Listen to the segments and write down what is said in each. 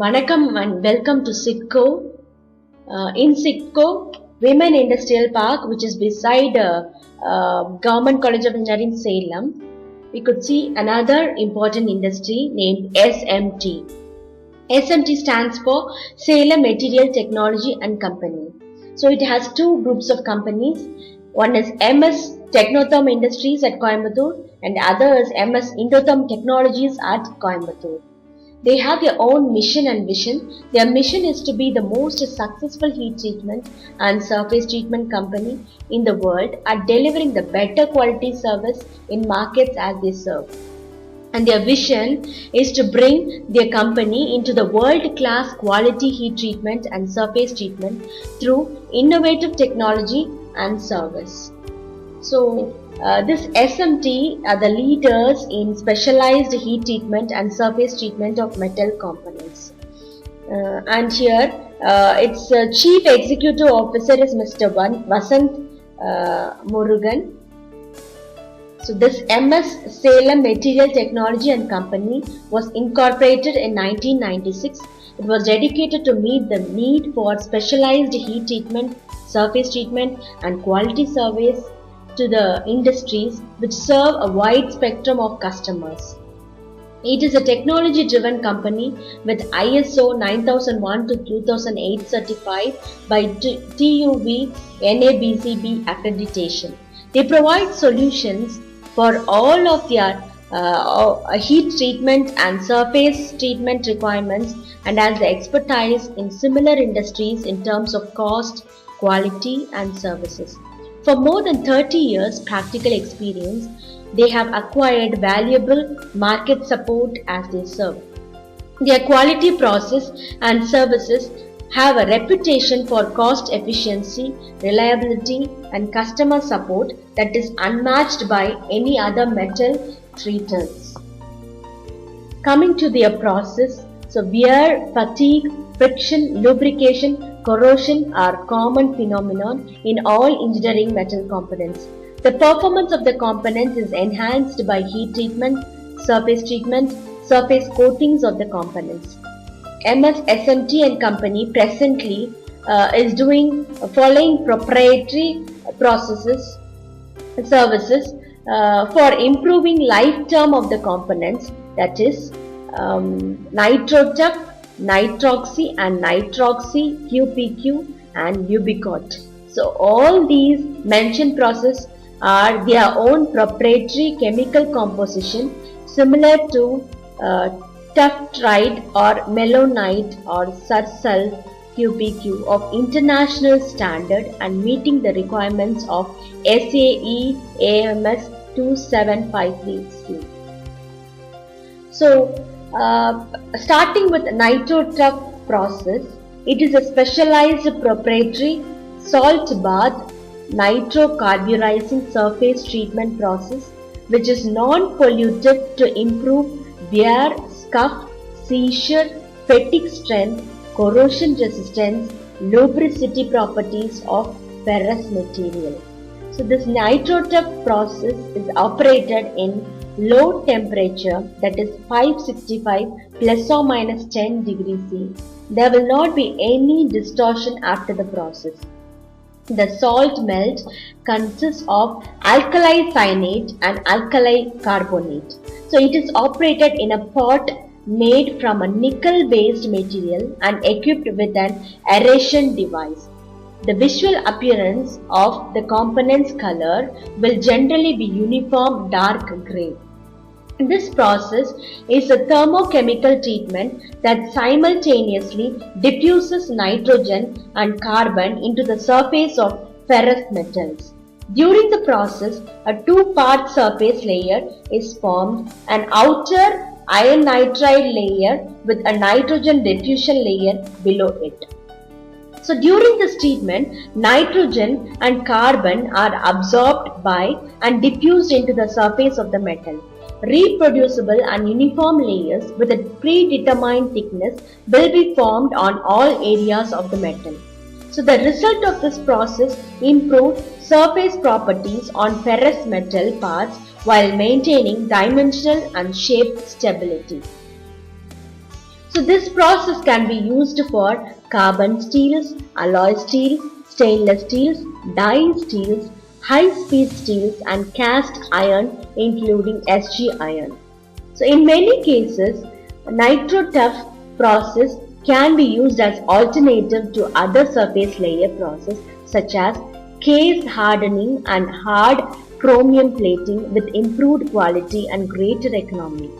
Vanakkam and welcome to SIDCO. In SIDCO, Women Industrial Park, which is beside Government College of Engineering, Salem, we could see another important industry named SMT. SMT stands for Salem Material Technology and Company. So it has two groups of companies. One is MS Technotherm Industries at Coimbatore and the other is MS Indotherm Technologies at Coimbatore. They have their own mission and vision. Their mission is to be the most successful heat treatment and surface treatment company in the world at delivering the better quality service in markets as they serve. And their vision is to bring their company into the world-class quality heat treatment and surface treatment through innovative technology and service. So, this SMT are the leaders in specialized heat treatment and surface treatment of metal components. And here, its Chief Executive Officer is Mr. Vasant Murugan. So, this MS Salem Material Technology and Company was incorporated in 1996. It was dedicated to meet the need for specialized heat treatment, surface treatment, and quality service to the industries which serve a wide spectrum of customers. It is a technology-driven company with ISO 9001-2008 certified by TUV NABCB accreditation. They provide solutions for all of their heat treatment and surface treatment requirements and has the expertise in similar industries in terms of cost, quality and services. For more than 30 years practical experience, they have acquired valuable market support as they serve. Their quality process and services have a reputation for cost efficiency, reliability and customer support that is unmatched by any other metal treaters. Coming to their process, so wear, fatigue, friction, lubrication, corrosion are common phenomenon in all engineering metal components. The performance of the components is enhanced by heat treatment, surface coatings of the components. MS SMT and Company presently is following proprietary processes services for improving lifetime of the components, that is Nitrotech, Nitroxy and Nitroxy, QPQ and Ubicot. So all these mentioned processes are their own proprietary chemical composition similar to tuftride or melanite or Sursulf QPQ of international standard and meeting the requirements of SAE AMS 2753C. So starting with Nitrotech process, it is a specialized proprietary salt bath nitrocarburizing surface treatment process which is non-pollutive to improve wear, scuff, seizure, fatigue strength, corrosion resistance, lubricity properties of ferrous material. So this Nitrotech process is operated in low temperature, that is 565 plus or minus 10 degrees C. There will not be any distortion after the process. The salt melt consists of alkali cyanate and alkali carbonate. So it is operated in a pot made from a nickel based material and equipped with an aeration device. The visual appearance of the component's color will generally be uniform dark grey. This process is a thermochemical treatment that simultaneously diffuses nitrogen and carbon into the surface of ferrous metals. During the process, a two-part surface layer is formed, an outer iron nitride layer with a nitrogen diffusion layer below it. So during this treatment, nitrogen and carbon are absorbed by and diffused into the surface of the metal. Reproducible and uniform layers with a predetermined thickness will be formed on all areas of the metal. So the result of this process improved surface properties on ferrous metal parts while maintaining dimensional and shape stability. So this process can be used for carbon steels, alloy steel, stainless steels, die steels, high-speed steels and cast iron including SG iron. So in many cases, nitro-tough process can be used as alternative to other surface layer process such as case hardening and hard chromium plating with improved quality and greater economy.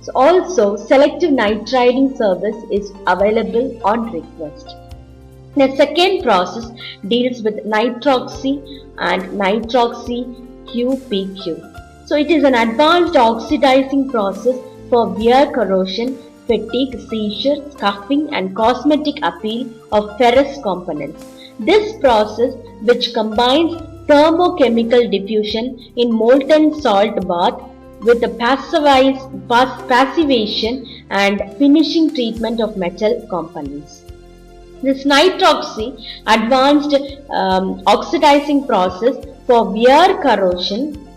So also selective nitriding service is available on request. The second process deals with nitroxy and nitroxy QPQ. So it is an advanced oxidizing process for wear corrosion, fatigue, seizure, scuffing and cosmetic appeal of ferrous components. This process, which combines thermochemical diffusion in molten salt bath with the passivation and finishing treatment of metal components. This nitroxy advanced oxidizing process for wear corrosion,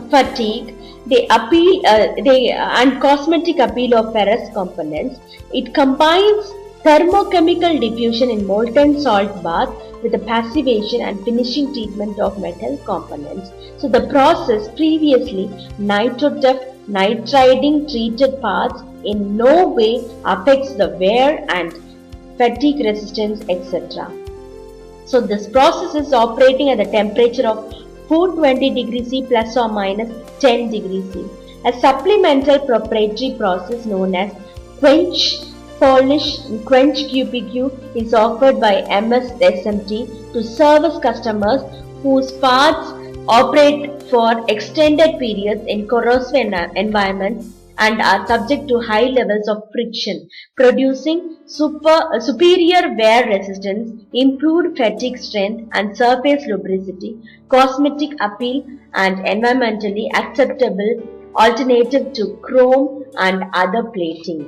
fatigue, and cosmetic appeal of ferrous components. It combines thermochemical diffusion in molten salt bath with the passivation and finishing treatment of metal components. So the process previously nitro-tough nitriding treated parts in no way affects the wear and fatigue resistance, etc. So this process is operating at the temperature of 420 degrees C plus or minus 10 degrees C. A supplemental proprietary process known as quench QPQ is offered by MS SMT to service customers whose parts operate for extended periods in corrosive environments and are subject to high levels of friction, producing superior wear resistance, improved fatigue strength and surface lubricity, cosmetic appeal and environmentally acceptable alternative to chrome and other plating.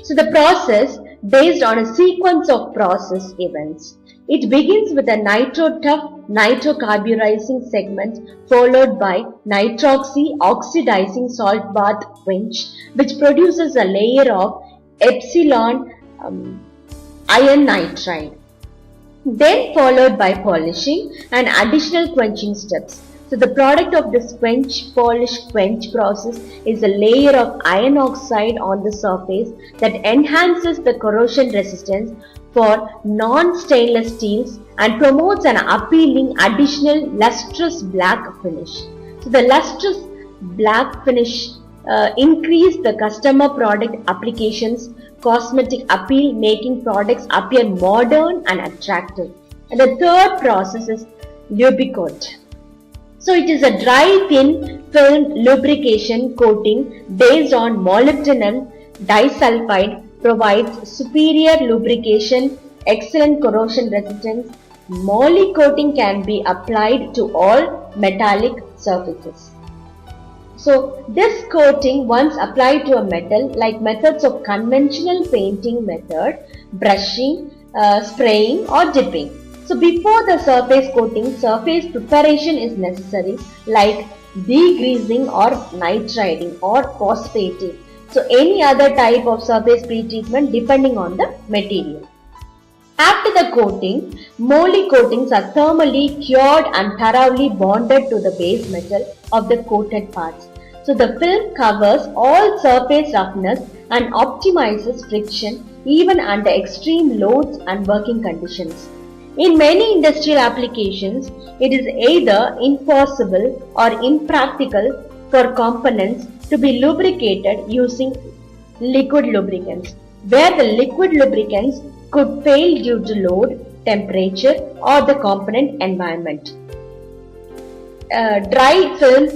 So the process based on a sequence of process events. It begins with a nitro-tough nitrocarburizing segment followed by nitroxy oxidizing salt bath quench, which produces a layer of epsilon iron nitride. Then followed by polishing and additional quenching steps. So the product of this quench process is a layer of iron oxide on the surface that enhances the corrosion resistance for non-stainless steels and promotes an appealing additional lustrous black finish. So the lustrous black finish increase the customer product applications cosmetic appeal, making products appear modern and attractive. And the third process is lubricoat. So it is a dry thin film lubrication coating based on molybdenum disulfide, provides superior lubrication, excellent corrosion resistance. Moly coating can be applied to all metallic surfaces. So this coating, once applied to a metal, like methods of conventional painting method, brushing, spraying or dipping. So before the surface coating, surface preparation is necessary, like degreasing or nitriding or phosphating. So any other type of surface pre-treatment depending on the material. After the coating, moly coatings are thermally cured and thoroughly bonded to the base metal of the coated parts. So the film covers all surface roughness and optimizes friction even under extreme loads and working conditions. In many industrial applications, it is either impossible or impractical for components to be lubricated using liquid lubricants, where the liquid lubricants could fail due to load, temperature or the component environment. Dry film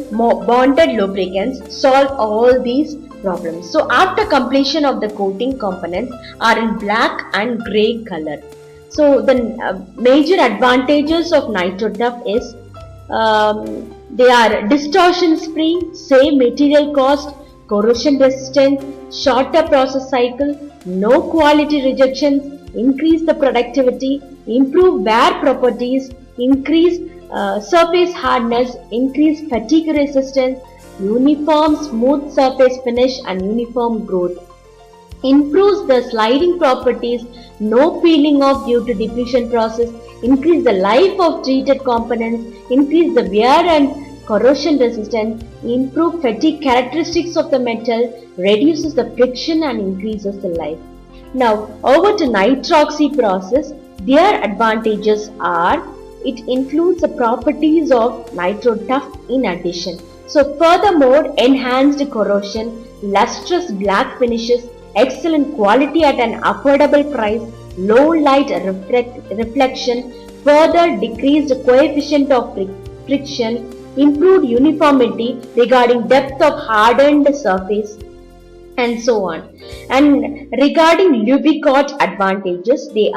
bonded lubricants solve all these problems. So after completion of the coating, components are in black and grey color. So the major advantages of NitroTough is they are distortion free, save material cost, corrosion resistant, shorter process cycle, no quality rejections, increase the productivity, improve wear properties, increase surface hardness, increase fatigue resistance, uniform smooth surface finish and uniform growth. Improves the sliding properties, no peeling off due to diffusion process, increase the life of treated components, increase the wear and corrosion resistance, improve fatigue characteristics of the metal, reduces the friction and increases the life. Now over to nitroxy process. Their advantages are it includes the properties of NitroTough in addition. So furthermore, enhanced corrosion, lustrous black finishes, excellent quality at an affordable price, low light reflection, further decreased coefficient of friction, improved uniformity regarding depth of hardened surface, and so on. And regarding Lubicot advantages, they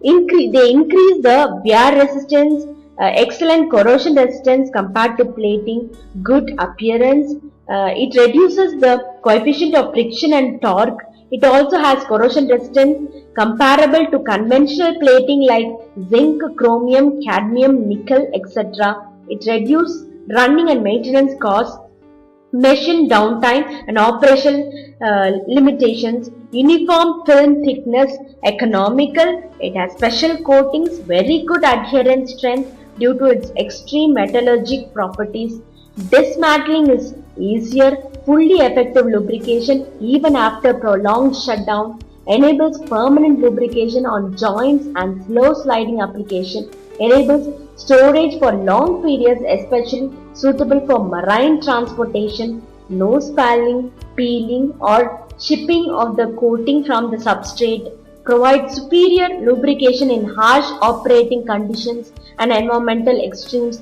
increase the wear resistance, excellent corrosion resistance compared to plating, good appearance. It reduces the coefficient of friction and torque. It also has corrosion resistance comparable to conventional plating like zinc, chromium, cadmium, nickel, etc. It reduces running and maintenance costs, machine downtime and operational limitations, uniform film thickness, economical, it has special coatings, very good adherence strength due to its extreme metallurgic properties, dismantling is easier, fully effective lubrication even after prolonged shutdown, enables permanent lubrication on joints and slow sliding application, enables storage for long periods, especially suitable for marine transportation, no spalling, peeling or chipping of the coating from the substrate, provides superior lubrication in harsh operating conditions and environmental extremes,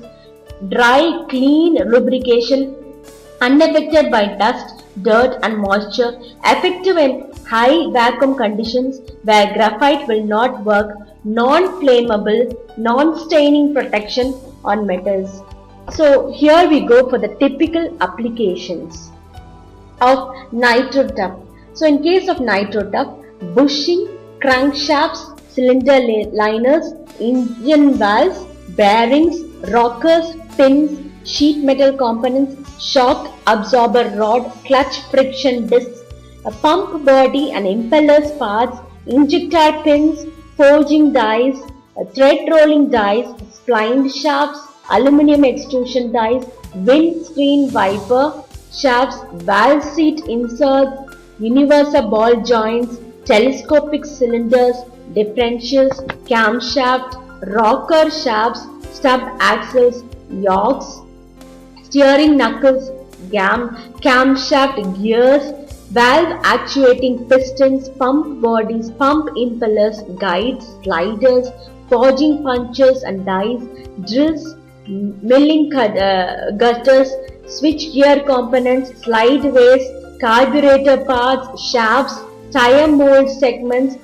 dry, clean lubrication, unaffected by dust, dirt and moisture, effective in high vacuum conditions where graphite will not work, non-flammable, non-staining protection on metals. So here we go for the typical applications of NitroTough. So in case of NitroTough, bushing, crankshafts, cylinder liners, engine valves, bearings, rockers, pins, sheet metal components, shock absorber rod, clutch friction discs, a pump body and impellers parts, injector pins, forging dies, thread rolling dies, splined shafts, aluminum extrusion dies, windscreen wiper shafts, valve seat inserts, universal ball joints, telescopic cylinders, differentials, camshaft, rocker shafts, stub axles, yokes, steering knuckles, camshaft gears, valve actuating pistons, pump bodies, pump impellers, guides, sliders, forging punches and dies, drills, milling gutters, switch gear components, slideways, carburetor parts, shafts, tire mold segments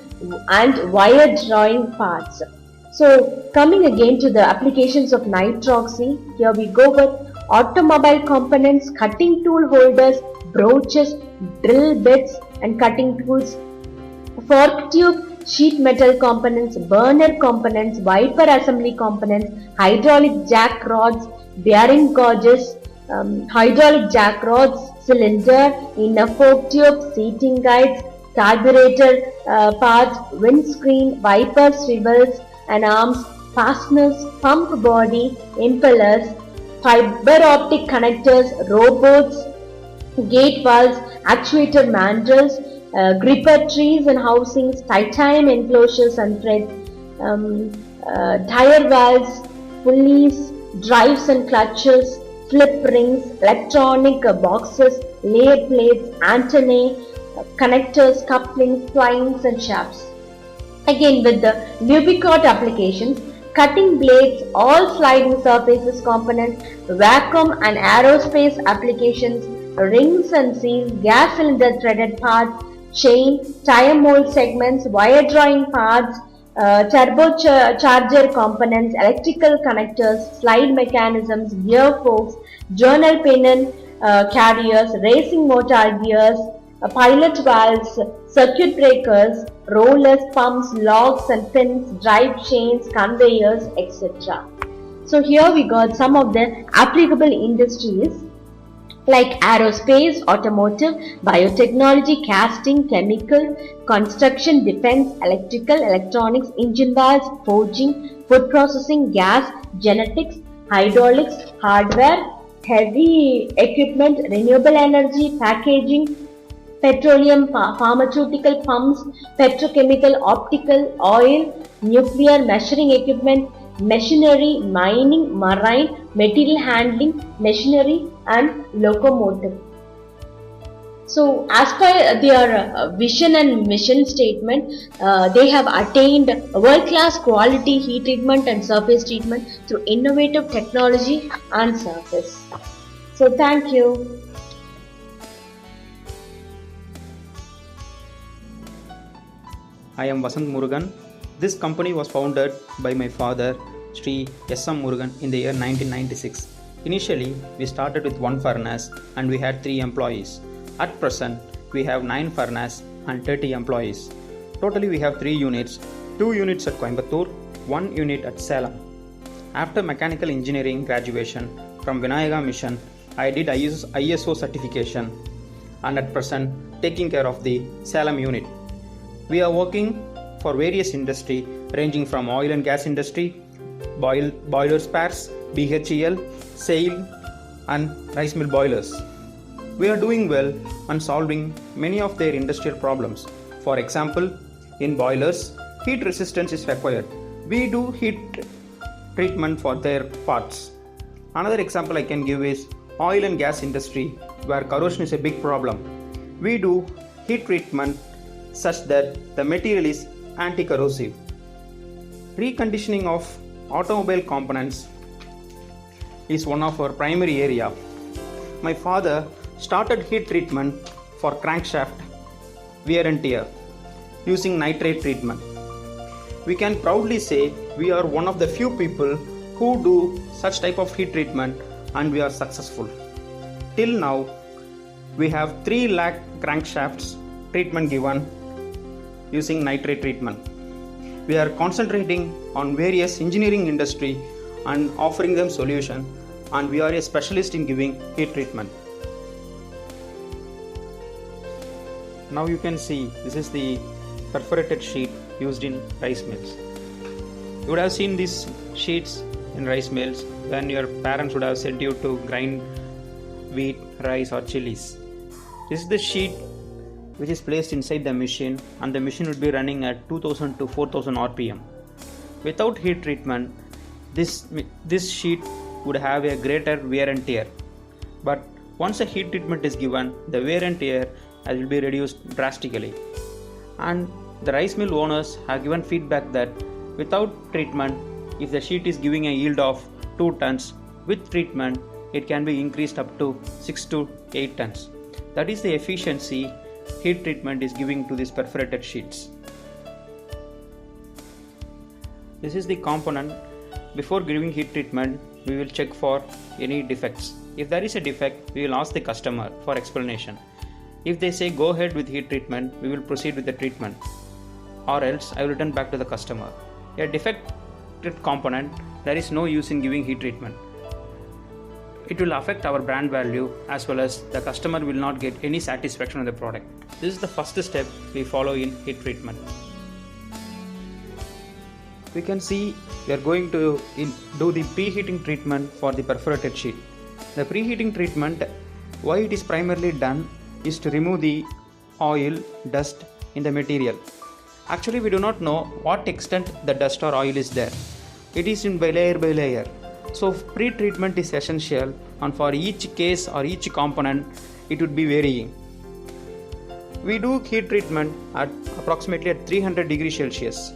and wire drawing parts. So coming again to the applications of nitroxy, here we go with automobile components, cutting tool holders, broaches, drill bits and cutting tools, fork tube, sheet metal components, burner components, wiper assembly components, hydraulic jack rods, bearing gauges, hydraulic jack rods, cylinder, inner fork tube, seating guides, carburetor parts, windscreen, wiper swivels and arms, fasteners, pump body, impellers, fiber optic connectors, robots, gate valves, actuator mandrels, gripper trees and housings, titanium enclosures and threads, tire valves, pulleys, drives and clutches, flip rings, electronic boxes, layer plates, antennae, connectors, couplings, splines and shafts. Again with the Lubicot applications, cutting blades, all sliding surfaces components, vacuum and aerospace applications, rings and seals, gas cylinder threaded parts, chain, tire mold segments, wire drawing parts, turbocharger components, electrical connectors, slide mechanisms, gear forks, journal pinion carriers, racing motor gears, pilot valves, circuit breakers, rollers, pumps, logs and pins, drive chains, conveyors, etc. So here we got some of the applicable industries like aerospace, automotive, biotechnology, casting, chemical, construction, defense, electrical, electronics, engine valves, forging, food processing, gas, genetics, hydraulics, hardware, heavy equipment, renewable energy, packaging, petroleum, pharmaceutical pumps, petrochemical, optical, oil, nuclear, measuring equipment, machinery, mining, marine, material handling, machinery and locomotive. So as per their vision and mission statement, they have attained world-class quality heat treatment and surface treatment through innovative technology and service. So thank you. I am Vasant Murugan. This company was founded by my father, Sri S.M. Murugan, in the year 1996. Initially, we started with one furnace and we had 3 employees. At present, we have 9 furnaces and 30 employees. Totally, we have 3 units, 2 units at Coimbatore, 1 unit at Salem. After mechanical engineering graduation from Vinayaga Mission, I did ISO certification and at present taking care of the Salem unit. We are working for various industry ranging from oil and gas industry, boiler spares, BHEL, sail and rice mill boilers. We are doing well and solving many of their industrial problems. For example, in boilers, heat resistance is required. We do heat treatment for their parts. Another example I can give is oil and gas industry where corrosion is a big problem. We do heat treatment such that the material is anti-corrosive. Reconditioning of automobile components is one of our primary area. My father started heat treatment for crankshaft wear and tear using nitrate treatment. We can proudly say we are one of the few people who do such type of heat treatment and we are successful. Till now, we have 3 lakh crankshafts treatment given using nitrate treatment. We are concentrating on various engineering industry and offering them solution, and we are a specialist in giving heat treatment. Now you can see this is the perforated sheet used in rice mills. You would have seen these sheets in rice mills when your parents would have sent you to grind wheat, rice or chilies. This is the sheet which is placed inside the machine and the machine would be running at 2000 to 4000 rpm. Without heat treatment, this sheet would have a greater wear and tear. But once a heat treatment is given, the wear and tear will be reduced drastically. And the rice mill owners have given feedback that without treatment, if the sheet is giving a yield of 2 tons, with treatment it can be increased up to 6 to 8 tons. That is the efficiency heat treatment is giving to these perforated sheets. This is the component. Before giving heat treatment, we will check for any defects. If there is a defect, we will ask the customer for explanation. If they say go ahead with heat treatment, we will proceed with the treatment, or else I will return back to the customer. A defective component, there is no use in giving heat treatment. It will affect our brand value as well as the customer will not get any satisfaction of the product. This is the first step we follow in heat treatment. We can see we are going to do the preheating treatment for the perforated sheet. The preheating treatment, why it is primarily done is to remove the oil, dust in the material. Actually, we do not know what extent the dust or oil is there. It is in by layer. So pre-treatment is essential, and for each case or each component it would be varying. We do heat treatment at approximately at 300 degrees Celsius.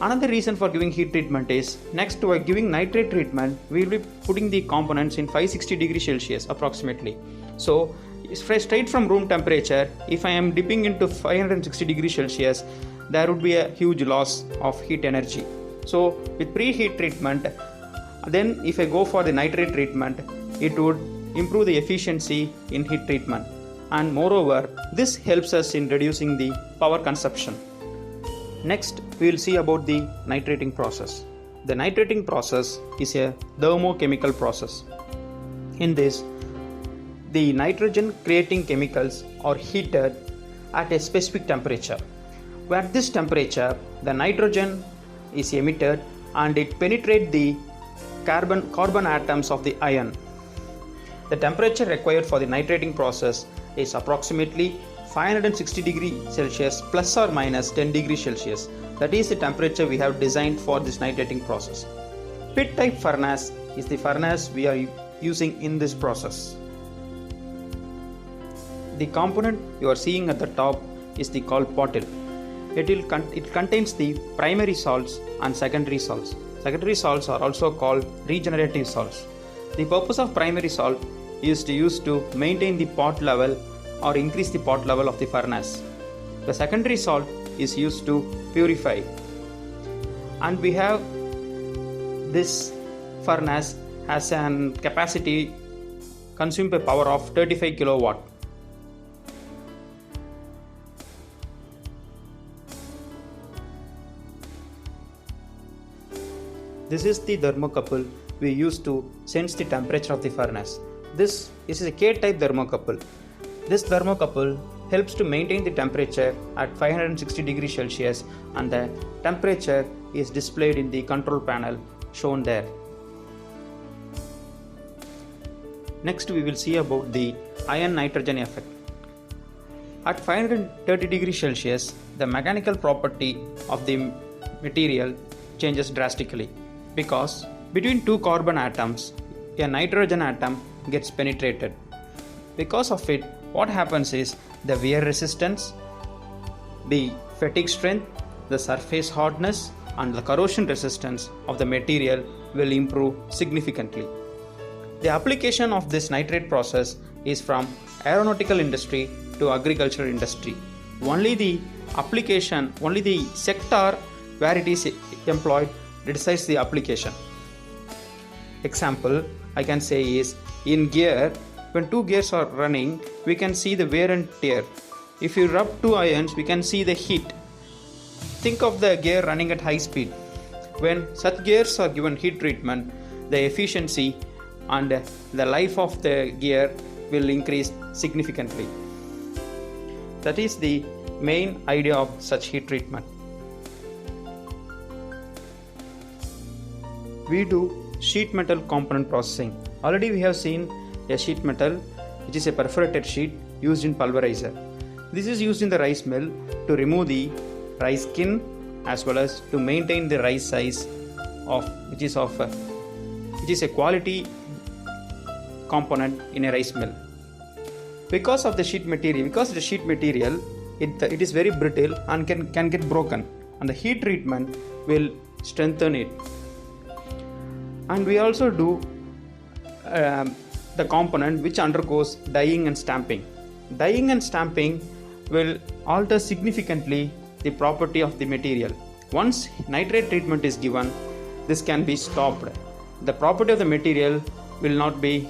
Another reason for giving heat treatment is next to giving nitrate treatment, we will be putting the components in 560 degrees Celsius approximately. So straight from room temperature, if I am dipping into 560 degrees Celsius, there would be a huge loss of heat energy. So with preheat treatment, then if I go for the nitrate treatment, it would improve the efficiency in heat treatment, and moreover this helps us in reducing the power consumption. Next we will see about the nitrating process. The nitrating process is a thermochemical process. In this, the nitrogen creating chemicals are heated at a specific temperature. At this temperature, the nitrogen is emitted and it penetrates the carbon atoms of the iron. The temperature required for the nitrating process is approximately 560 degrees Celsius plus or minus 10 degrees Celsius. That is the temperature we have designed for this nitrating process. Pit type furnace is the furnace we are using in this process. The component you are seeing at the top is called pottle. It contains the primary salts and secondary salts. Secondary salts are also called regenerative salts. The purpose of primary salt is used to maintain the pot level or increase the pot level of the furnace. The secondary salt is used to purify. And we have this furnace has an capacity consumed by power of 35 kilowatt. This is the thermocouple we use to sense the temperature of the furnace. This is a K-type thermocouple. This thermocouple helps to maintain the temperature at 560 degrees Celsius, and the temperature is displayed in the control panel shown there. Next we will see about the iron nitrogen effect. At 530 degrees Celsius, the mechanical property of the material changes drastically, because between two carbon atoms, a nitrogen atom gets penetrated. Because of it, what happens is the wear resistance, the fatigue strength, the surface hardness, and the corrosion resistance of the material will improve significantly. The application of this nitrate process is from aeronautical industry to agricultural industry. Only the sector where it is employed decides the application. Example I can say is, in gear, when two gears are running, we can see the wear and tear. If you rub two irons, we can see the heat. Think of the gear running at high speed. When such gears are given heat treatment, the efficiency and the life of the gear will increase significantly. That is the main idea of such heat treatment. We do sheet metal component processing. Already we have seen a sheet metal, which is a perforated sheet used in pulverizer. This is used in the rice mill to remove the rice skin as well as to maintain the rice size which is a quality component in a rice mill. Because the sheet material, it is very brittle and can get broken, and the heat treatment will strengthen it. And we also do the component which undergoes dyeing and stamping. Dyeing and stamping will alter significantly the property of the material. Once nitrate treatment is given, this can be stopped. The property of the material will not be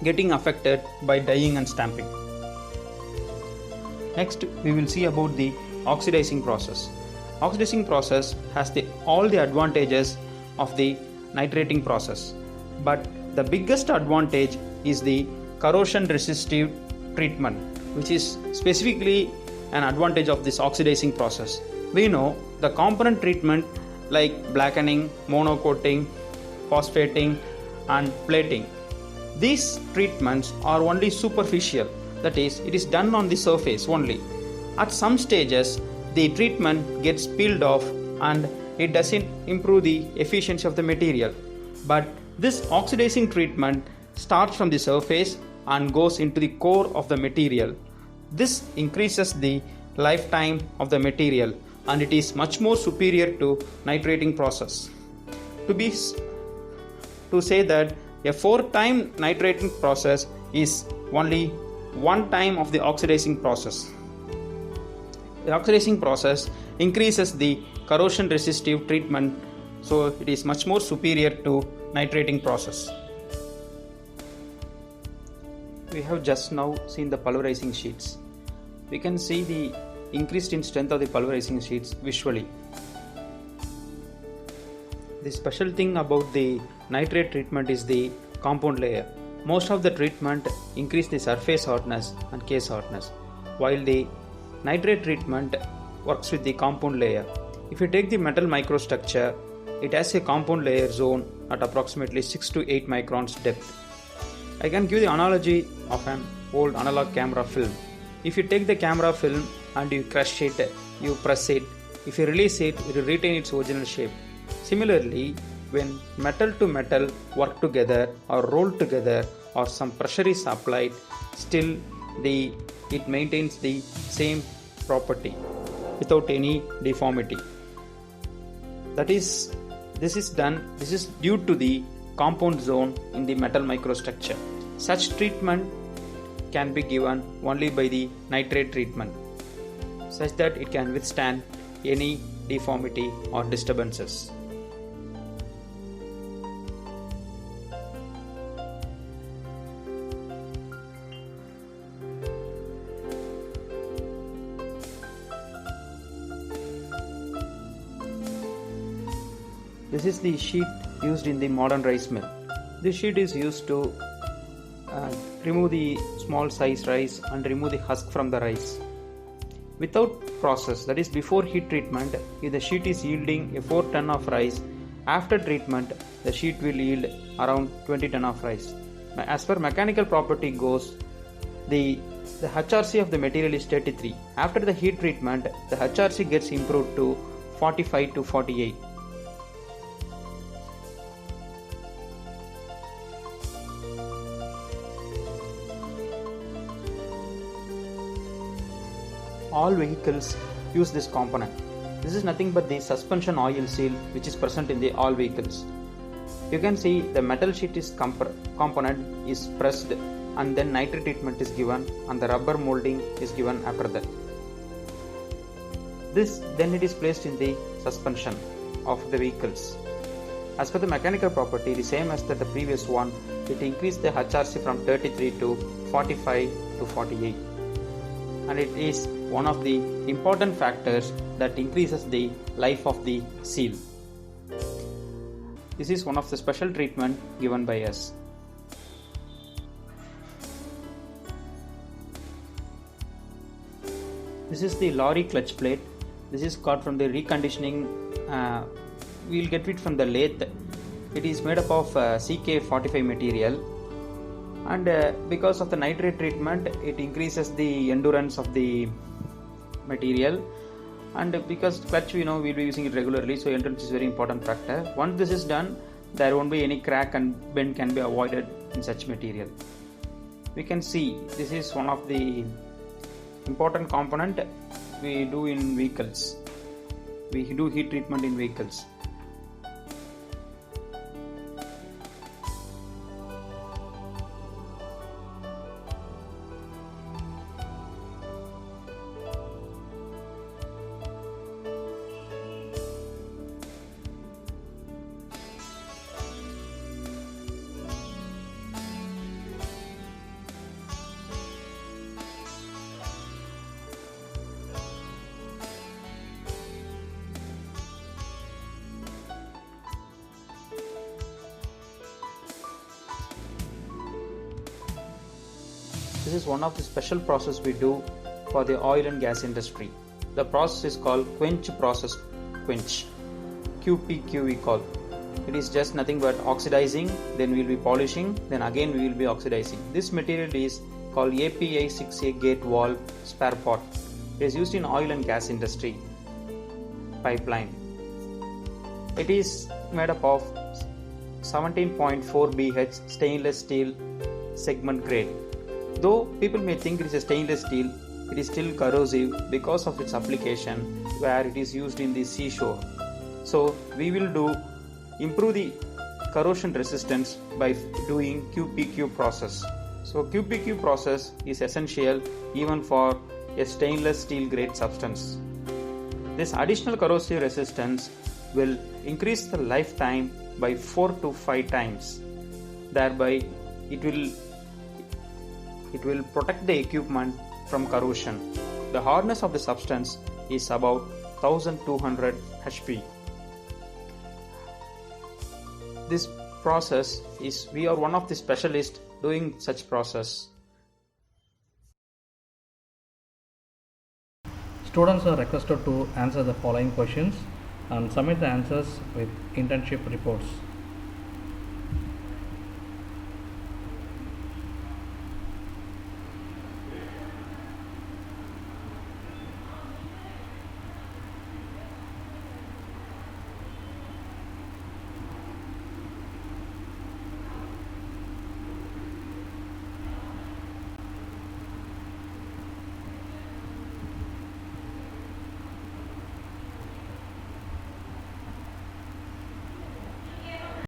getting affected by dyeing and stamping. Next, we will see about the oxidizing process. Oxidizing process has all the advantages of the nitrating process, but the biggest advantage is the corrosion resistive treatment, which is specifically an advantage of this oxidizing process. We know the component treatment like blackening, monocoating, phosphating and plating. These treatments are only superficial, that is, it is done on the surface only. At some stages, the treatment gets peeled off and it doesn't improve the efficiency of the material. But this oxidizing treatment starts from the surface and goes into the core of the material. This increases the lifetime of the material, and it is much more superior to nitrating process. To say that a 4-time nitrating process is only one time of the oxidizing process. The oxidizing process increases the corrosion resistive treatment, so it is much more superior to nitrating process. We have just now seen the pulverizing sheets. We can see the increased in strength of the pulverizing sheets visually. The special thing about the nitrate treatment is the compound layer. Most of the treatment increase the surface hardness and case hardness, while the nitrate treatment works with the compound layer. If you take the metal microstructure, it has a compound layer zone at approximately 6 to 8 microns depth. I can give the analogy of an old analog camera film. If you take the camera film and you crush it, you press it, if you release it, it will retain its original shape. Similarly, when metal to metal work together or roll together or some pressure is applied, still it maintains the same property without any deformity. This is due to the compound zone in the metal microstructure. Such treatment can be given only by the nitrate treatment, such that it can withstand any deformity or disturbances. This is the sheet used in the modern rice mill. This sheet is used to remove the small size rice and remove the husk from the rice. Without process, that is before heat treatment, if the sheet is yielding a 4 ton of rice, after treatment the sheet will yield around 20 ton of rice. As per mechanical property goes, the HRC of the material is 33. After the heat treatment, the HRC gets improved to 45 to 48. All vehicles use this component. This is nothing but the suspension oil seal which is present in the all vehicles. You can see the metal sheet component is pressed and then nitrate treatment is given and the rubber molding is given after that. Then it is placed in the suspension of the vehicles. As per the mechanical property, the same as the previous one, it increased the HRC from 33 to 45 to 48. And it is one of the important factors that increases the life of the seal. This is one of the special treatment given by us. This is the lorry clutch plate. This is got from the reconditioning. We will get it from the lathe. It is made up of CK45 material. And because of the nitrate treatment, it increases the endurance of the material, and because clutch we know we'll be using it regularly, so endurance is very important factor. Once this is done, there won't be any crack and bend can be avoided in such material. We can see this is one of the important component we do in vehicles. We do heat treatment in vehicles. This is one of the special process we do for the oil and gas industry. The process is called quench process quench. QPQ we call. It is just nothing but oxidizing, then we will be polishing, then again we will be oxidizing. This material is called API 6A gate valve spare part. It is used in oil and gas industry pipeline. It is made up of 17.4 BH stainless steel segment grade. Though people may think it is a stainless steel, it is still corrosive because of its application where it is used in the seashore. So we will improve the corrosion resistance by doing QPQ process. So QPQ process is essential even for a stainless steel grade substance. This additional corrosive resistance will increase the lifetime by 4 to 5 times. Thereby, it will protect the equipment from corrosion. The hardness of the substance is about 1200 HP. This process is, we are one of the specialists doing such process. Students are requested to answer the following questions and submit the answers with internship reports.